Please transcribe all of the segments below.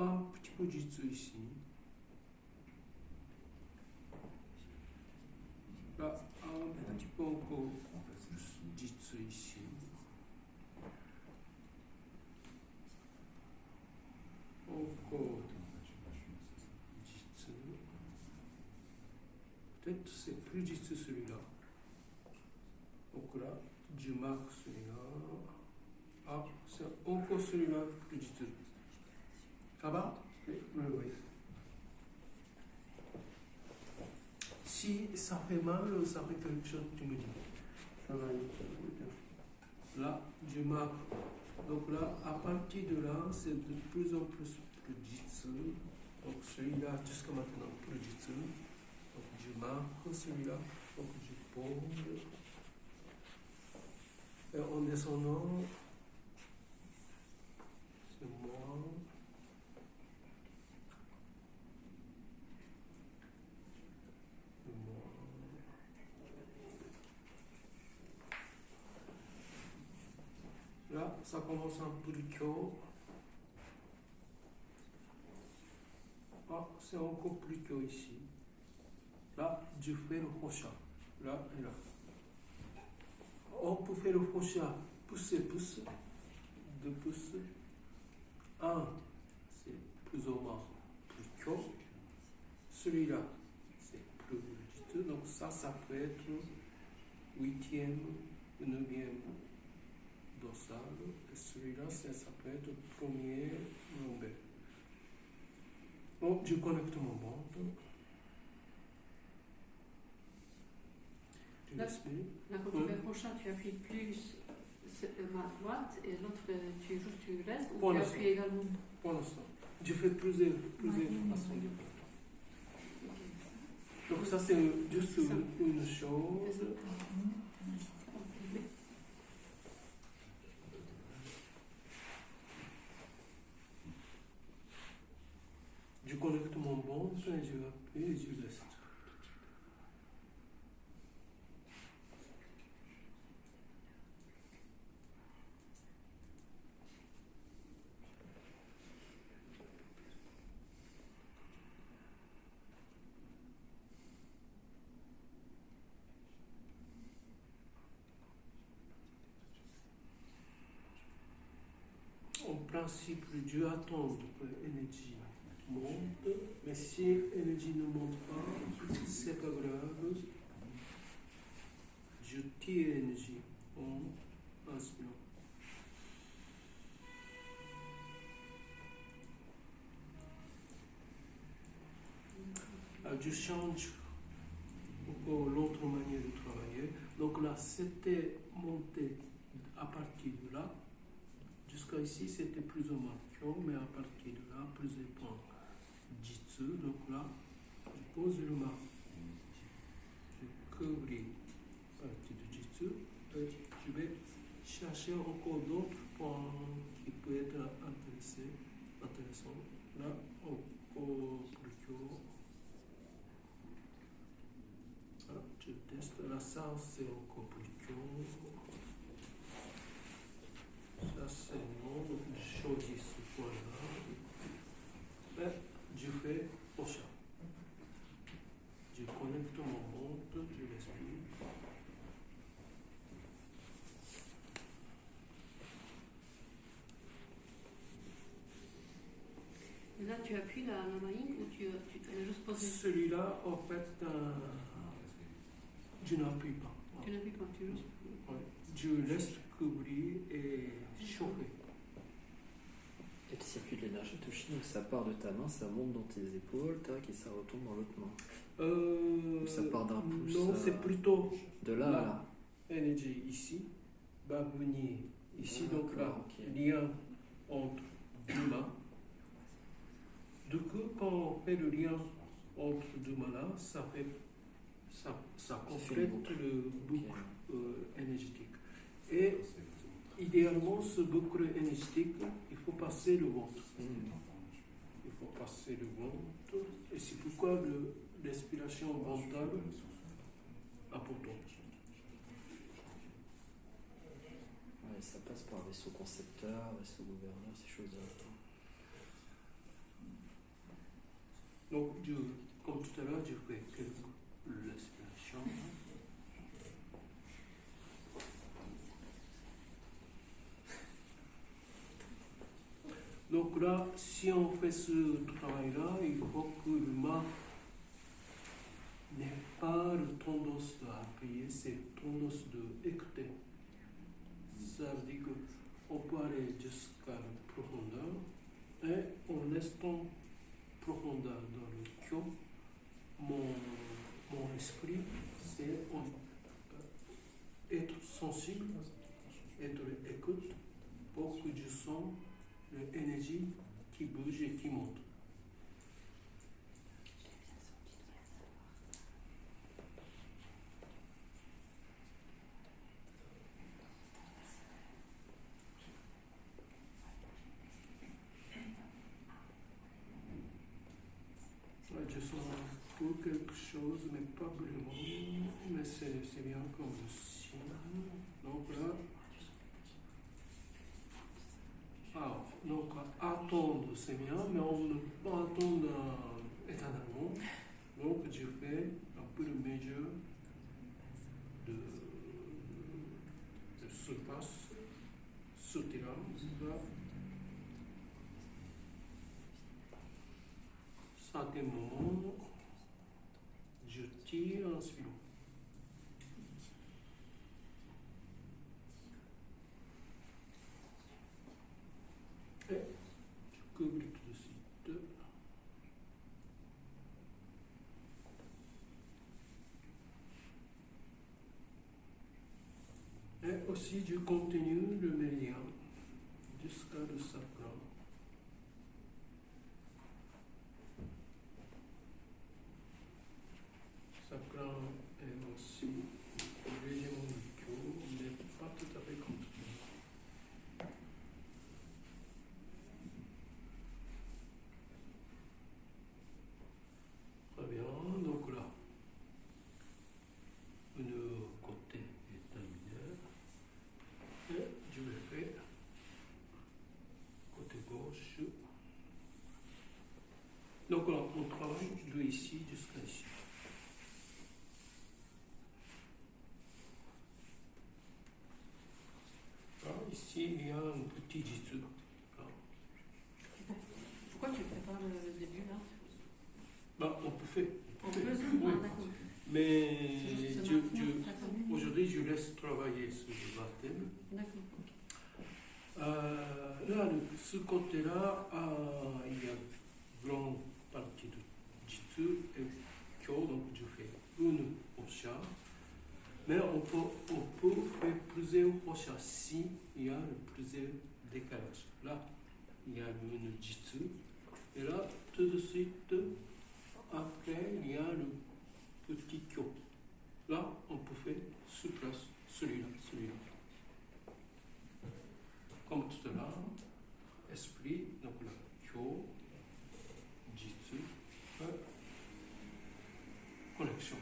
un petit peu de jitsu ici. Là, un petit peu encore jitsu ici. Encore jitsu. Peut-être c'est plus jitsu celui-là. Donc là, je marque celui-là. Ah, c'est encore celui-là plus jitsu. Ça va? Oui. Si ça fait mal ou ça fait quelque chose, tu me dis. Ça va. Là, je marque. Donc là, à partir de là, c'est de plus en plus jitsu. Donc celui-là, jusqu'à maintenant, plus jitsu. Donc je marque celui-là. Donc je pose. Et en descendant, c'est moi. Là, ça commence un peu de chaud. Ah, c'est encore plus chaud ici. Là, je fais le hosha. Là et là. On peut faire le hosha. Pousse, 2 pouces. 1, c'est plus ou moins plus chaud. Celui-là, c'est plus jitsu. Donc ça peut être 8e, 9e dorsal. Et celui-là, ça peut être premier lombaire. Donc je connecte mon ventre. Là, quand tu fais prochain, tu appuies plus ma droite et l'autre, tu restes ou tu appuies également? Pour l'instant. Je fais plusieurs façons de faire. Donc ça, c'est juste une chose. Je connecte mon ventre et je appuie et je laisse. En principe, Dieu attend que l'énergie monte, mais si l'énergie ne monte pas, c'est pas grave. Je tire l'énergie en inspirant. Je change encore l'autre manière de travailler. Donc là, c'était monté à partir de là. Jusqu'à ici, c'était plus ou moins chaud, mais à partir de là, plusieurs points jitsu. Donc là, je pose le main. Je couvre partie de jitsu. Et je vais chercher encore d'autres points qui peuvent être intéressants. Là, encore plus chaud. Voilà, je teste. Là, ça, c'est encore plus chaud. Ça, c'est non, donc je choisis ce point-là. Et je fais hosha. Je connecte mon ventre, je l'explique. Et là, tu appuies la main ou tu as juste posé? Celui-là, en fait, je n'appuie pas. Tu n'appuies pas, tu juste. Ouais. Je laisse couvrir et chauffer. Et le circuit de l'énergie touche, donc ça part de ta main, ça monte dans tes épaules, tac, et ça retombe dans l'autre main. Ça part d'un pouce. Non, c'est plutôt de là à là. L'énergie ici va venir ici, donc là, okay. Lien entre deux mains. Du coup, quand on fait le lien entre deux mains là, ça complète le boucle énergétique. Et idéalement, ce boucle énergétique, il faut passer le ventre. Il faut passer le ventre. Et c'est pourquoi l'expiration ventrale est importante. Ouais, ça passe par vaisseau concepteur, vaisseau gouverneur, ces choses-là. Donc, comme tout à l'heure, je fais quelques respirations. Donc là, si on fait ce travail-là, il faut que l'humain n'ait pas le tendance d'appuyer, c'est tendance d'écouter. Ça veut dire qu'on peut aller jusqu'à la profondeur et en restant profondeur dans le cœur, mon esprit, c'est être sensible, être écoute pour que je sens l'énergie qui bouge et qui monte. Je sens pour quelque chose, mais pas vraiment, mais c'est bien comme le sien. Donc là, donc attendre c'est bien, mais on ne peut pas attendre éternellement. Donc je fais un peu de mesure de surface souterraine. Certains moments, je tire en suivant. Et je couvre tout de suite. Et aussi, je continue le méridien jusqu'à le sacrum. Sacrum est aussi légèrement micro, mais pas tout à fait comme tout. Très bien, donc là, le côté est terminé. Et je vais faire côté gauche. Donc là, on travaille de ici jusqu'à ici. Ici, il y a un petit jitsu. Pourquoi tu ne fais pas le début là? On peut faire. Oui. Mais aujourd'hui, je laisse travailler sur le baptême. D'accord. Là, ce côté-là, il y a une grande partie de jitsu et kyo, donc je fais une hosha. Mais on peut faire plusieurs hoshas si il y a plusieurs décalages. Là, il y a une jitsu. Et là, tout de suite, après, il y a le petit kyo. Là, on peut faire sur place, celui-là. Comme tout à l'heure, esprit, donc là, kyo, jitsu, connexion.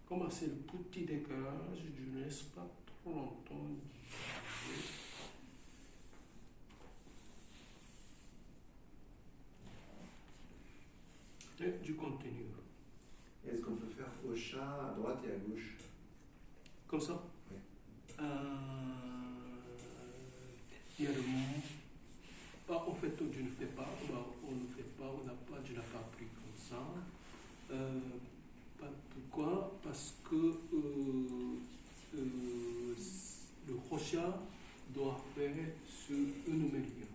Comme c'est le petit décalage, je ne laisse pas trop longtemps. Et je continue. Est-ce qu'on peut faire au chat à droite et à gauche? Comme ça? Oui. Il y a le moment. En fait, je ne fais pas. On ne fait pas. Je n'ai pas appris comme ça. Pourquoi? Parce que le hosha doit faire sur une méridien.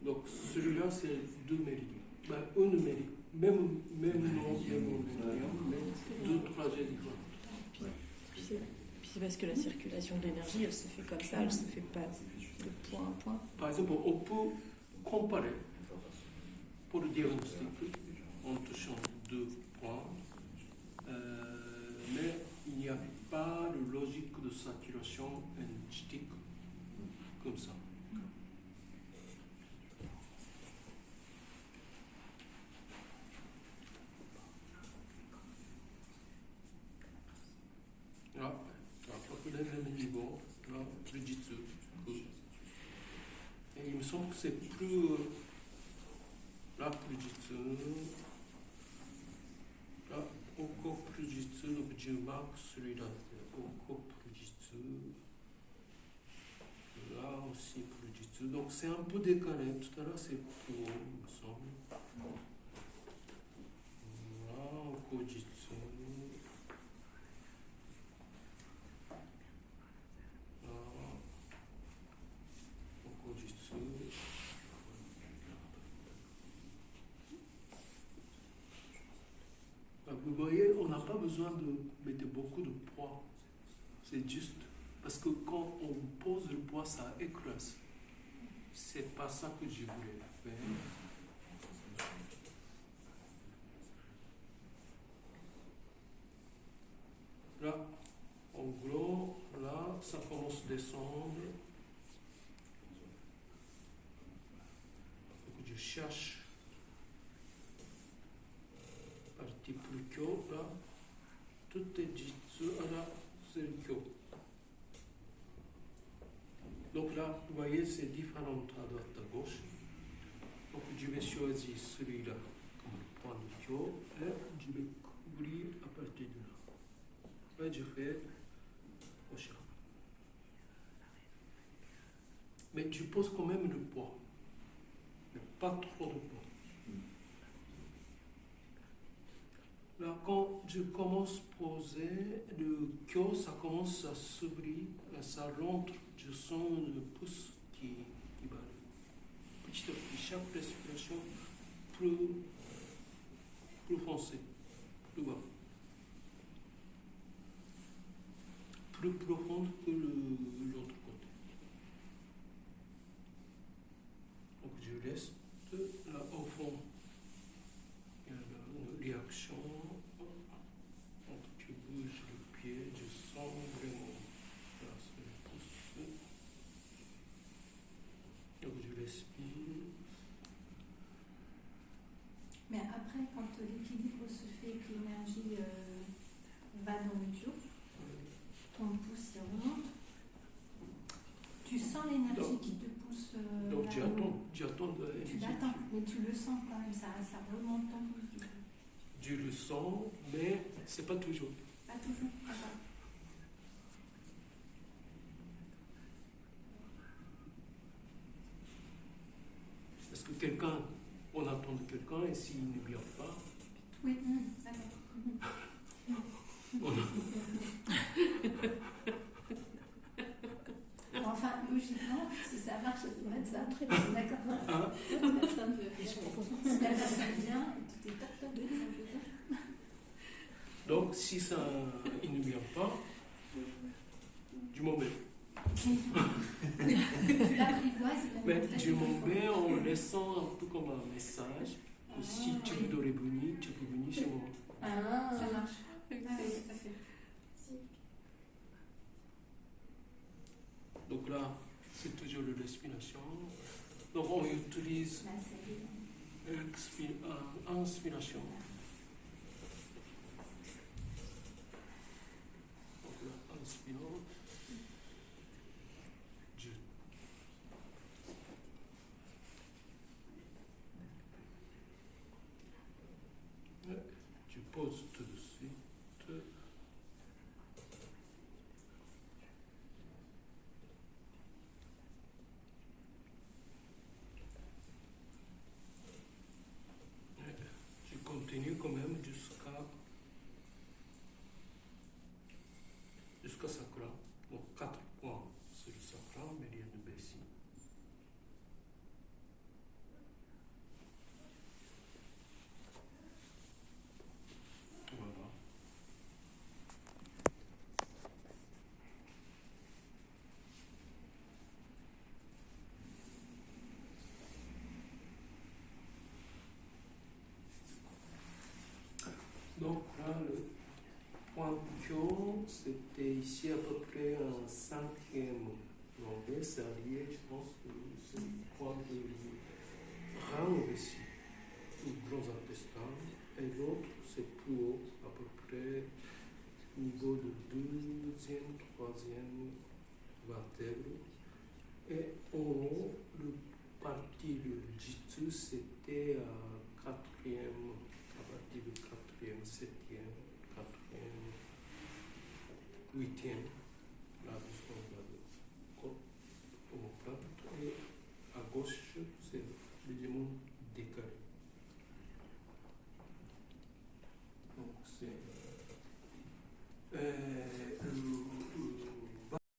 Donc celui-là, c'est deux méridiens. Une méridien. Même nom, même méridien, mais deux trajets différents. Puis c'est parce que la circulation de l'énergie, elle se fait comme ça, elle se fait pas de point à point. Par exemple, on peut comparer pour le diagnostic en touchant deux points. Mais il n'y a pas le logique de saturation énergétique, comme ça. Là, à peu près le même niveau, là, Jujitsu. Et il me semble que c'est plus. Là, Jujitsu. Là, encore plus Jujitsu, donc je marque celui-là. Encore plus Jujitsu. Là aussi plus Jujitsu. Donc c'est un peu décalé. Tout à l'heure c'est plus haut, il me semble. Là, encore Jujitsu. Vous voyez, on n'a pas besoin de mettre beaucoup de poids. C'est juste parce que quand on pose le poids, ça écrase. C'est pas ça que je voulais faire. Là, en gros, là, ça commence à descendre. Donc, je cherche partie plus kyo, là. Tout est jitsu, là, c'est le kyo. Donc là, vous voyez, c'est différent à droite, à gauche. Donc je vais choisir celui-là comme le point de kyo et je vais couvrir à partir de là. Là, je fais Osha. Mais je pose quand même le poids. Mais pas trop de poids. Là, quand je commence à poser le kyo, ça commence à s'ouvrir, ça rentre, je sens le pouce qui va. Petit à petit, chaque respiration plus foncée, plus bas. Plus profonde que l'autre côté. Donc je reste là au fond. Il y a une réaction. Donc je bouge le pied, je sens vraiment là, c'est le pouce. Donc je respire. Mais après, quand l'équilibre se fait, que l'énergie va dans le kyo, ton pouce il remonte, tu sens l'énergie qui te pousse. Donc tu attends de l'énergie. Tu l'attends, mais tu le sens quand même, ça remonte ton pouce. Je le sens, mais c'est pas toujours. Pas toujours. Parce que quelqu'un, on attend de quelqu'un et s'il ne vient pas. Oui, d'accord. Enfin, logiquement, si ça marche, ça devrait être ça. Très bien, d'accord. Personne ne si la personne vient, tout est top. Donc, si ça, il ne vient pas, je m'en vais. Tu l'apprivoises. Mais je m'en vais en laissant un peu comme un message. Si tu veux revenir, tu peux venir chez moi. Ça marche. Donc là, c'est toujours la respiration. Donc on utilise inspiration. Donc là, inspirons. Je pose tout de suite. Je continue quand même jusqu'à sacra. Donc 4 points sur le sacra, mais rien de baisser. Voilà. Donc là, pointure, c'était ici à peu près un cinquième longueur, c'est allié, je pense que c'est le point de rein ici, le gros intestin, et l'autre c'est plus haut, à peu près au niveau du deuxième, troisième vertèbre. Et en haut, le partie du jitsu, c'était à quatrième, à partir du quatrième, septième, quatrième, huitième.